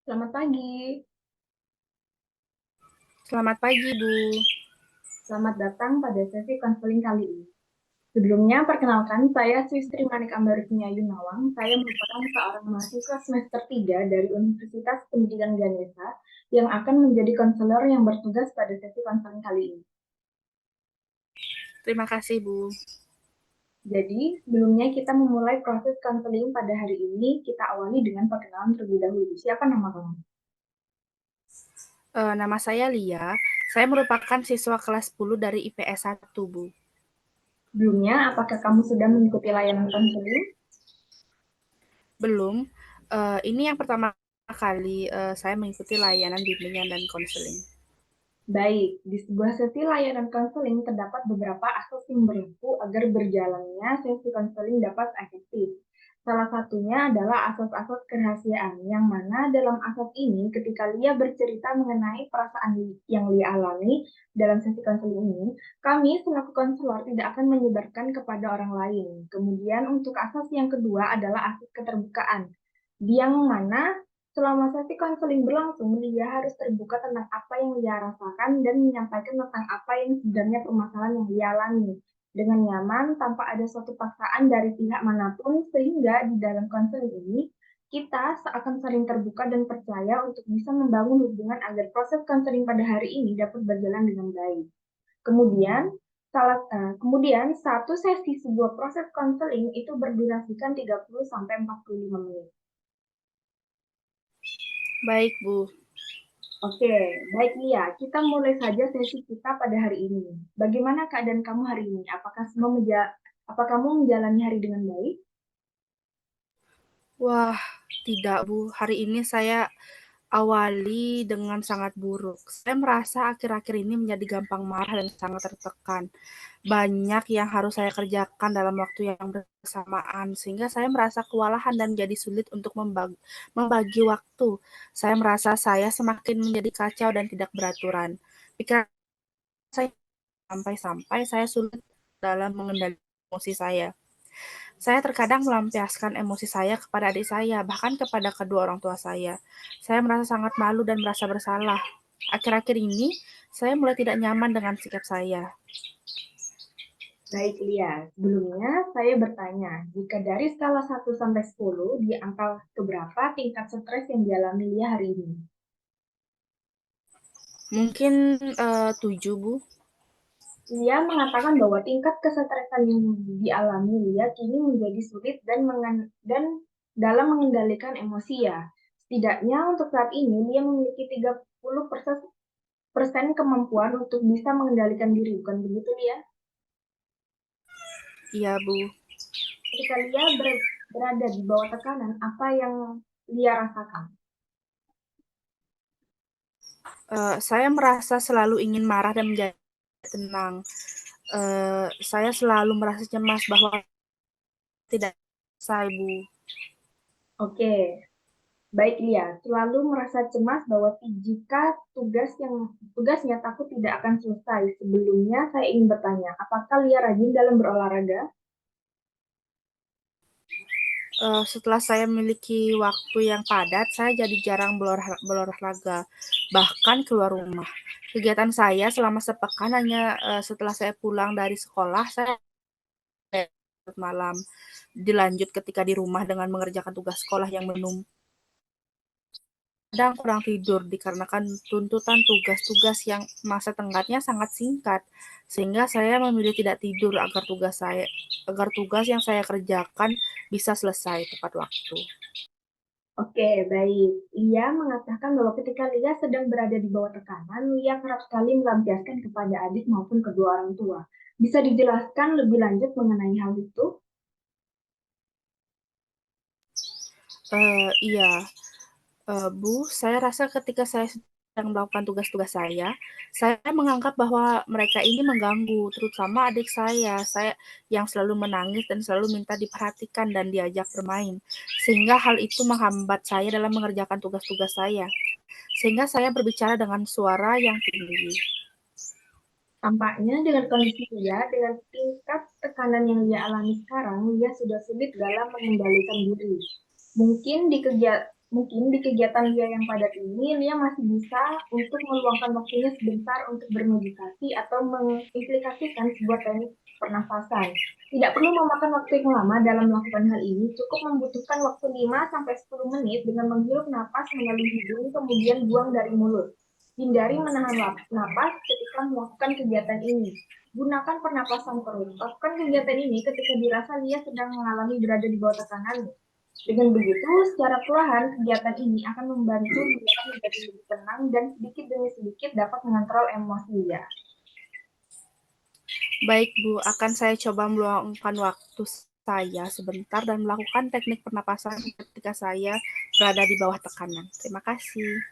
Selamat pagi. Selamat pagi, Bu. Selamat datang pada sesi konseling kali ini. Sebelumnya, perkenalkan, saya Swistri Manik Ambaruknya Yunawang. Saya merupakan seorang mahasiswa semester 3 dari Universitas Pendidikan Ganesha yang akan menjadi konselor yang bertugas pada sesi konseling kali ini. Terima kasih, Bu. Jadi, sebelumnya kita memulai proses konseling pada hari ini, kita awali dengan perkenalan terlebih dahulu. Siapa nama kamu? Nama saya Lia. Saya merupakan siswa kelas 10 dari IPS 1, Bu. Sebelumnya, apakah kamu sudah mengikuti layanan konseling? Belum. Ini yang pertama kali saya mengikuti layanan bimbingan dan konseling. Baik, di sebuah sesi layanan konseling terdapat beberapa asas yang berlaku agar berjalannya sesi konseling dapat efektif. Salah satunya adalah asas-asas kerahasiaan, yang mana dalam asas ini ketika Lia bercerita mengenai perasaan yang Lia alami dalam sesi konseling ini, kami selaku konselor tidak akan menyebarkan kepada orang lain. Kemudian untuk asas yang kedua adalah asas keterbukaan, yang mana selama sesi konseling berlangsung, Lia harus terbuka tentang apa yang Lia rasakan dan menyampaikan tentang apa yang sebenarnya permasalahan yang Lia alami dengan nyaman tanpa ada suatu paksaan dari pihak manapun, sehingga di dalam konseling ini kita akan saling terbuka dan percaya untuk bisa membangun hubungan agar proses konseling pada hari ini dapat berjalan dengan baik. Kemudian satu sesi sebuah proses konseling itu berdurasikan 30 sampai 45 menit. Baik, Bu. Oke, baik Lia. Kita mulai saja sesi kita pada hari ini. Bagaimana keadaan kamu hari ini? Apa kamu menjalani hari dengan baik? Wah, tidak, Bu. Hari ini saya awali dengan sangat buruk. Saya merasa akhir-akhir ini menjadi gampang marah dan sangat tertekan. Banyak yang harus saya kerjakan dalam waktu yang bersamaan, sehingga saya merasa kewalahan dan jadi sulit untuk membagi waktu. Saya merasa saya semakin menjadi kacau dan tidak beraturan. Pikiran saya sampai-sampai saya sulit dalam mengendalikan emosi saya. Saya terkadang melampiaskan emosi saya kepada adik saya, bahkan kepada kedua orang tua saya. Saya merasa sangat malu dan merasa bersalah. Akhir-akhir ini, saya mulai tidak nyaman dengan sikap saya. Baik Lia, sebelumnya saya bertanya, jika dari skala 1 sampai 10, di angka keberapa tingkat stres yang dialami Lia hari ini? Mungkin 7, Bu. Lia mengatakan bahwa tingkat kesetresan yang dialami Lia kini menjadi sulit dan dalam mengendalikan emosi ya. Setidaknya untuk saat ini Lia memiliki 30% kemampuan untuk bisa mengendalikan diri, bukan begitu Lia? Iya, Bu. Ketika Lia berada di bawah tekanan, apa yang Lia rasakan? Saya merasa selalu ingin marah dan menjadi tenang. Saya selalu merasa cemas bahwa tidak selesai, Bu. Oke, baik Lia, selalu merasa cemas bahwa jika tugasnya takut tidak akan selesai. Sebelumnya saya ingin bertanya, apakah Lia rajin dalam berolahraga? Setelah saya memiliki waktu yang padat, saya jadi jarang berolahraga, bahkan keluar rumah. Kegiatan saya selama sepekan hanya setelah saya pulang dari sekolah, saya malam. Dilanjut ketika di rumah dengan mengerjakan tugas sekolah yang menumpuk. Kadang kurang tidur dikarenakan tuntutan tugas-tugas yang masa tenggatnya sangat singkat, sehingga saya memilih tidak tidur agar tugas yang saya kerjakan bisa selesai tepat waktu. Oke, baik. Lia mengatakan bahwa ketika Lia sedang berada di bawah tekanan, Lia kerap sekali melampiaskan kepada adik maupun kedua orang tua. Bisa dijelaskan lebih lanjut mengenai hal itu? Iya, Bu, saya rasa ketika saya sedang melakukan tugas-tugas saya menganggap bahwa mereka ini mengganggu, terutama adik saya yang selalu menangis dan selalu minta diperhatikan dan diajak bermain, sehingga hal itu menghambat saya dalam mengerjakan tugas-tugas saya, sehingga saya berbicara dengan suara yang tinggi. Tampaknya dengan kondisi Lia, dengan tingkat tekanan yang Lia alami sekarang, Lia sudah sulit dalam mengendalikan diri. Mungkin Mungkin di kegiatan Lia yang padat ini, Lia masih bisa untuk meluangkan waktunya sebentar untuk bermeditasi atau mengimplikasikan sebuah teknik pernafasan. Tidak perlu memakan waktu yang lama dalam melakukan hal ini, cukup membutuhkan waktu 5-10 menit dengan menghirup napas melalui hidung, kemudian buang dari mulut. Hindari menahan napas ketika melakukan kegiatan ini. Gunakan pernapasan perut. Lakukan kegiatan ini ketika dirasa Lia sedang mengalami berada di bawah tekanan. Dengan begitu, secara perlahan kegiatan ini akan membantu dia menjadi lebih tenang dan sedikit demi sedikit dapat mengontrol emosi dia. Baik Bu, akan saya coba meluangkan waktu saya sebentar dan melakukan teknik pernapasan ketika saya berada di bawah tekanan. Terima kasih.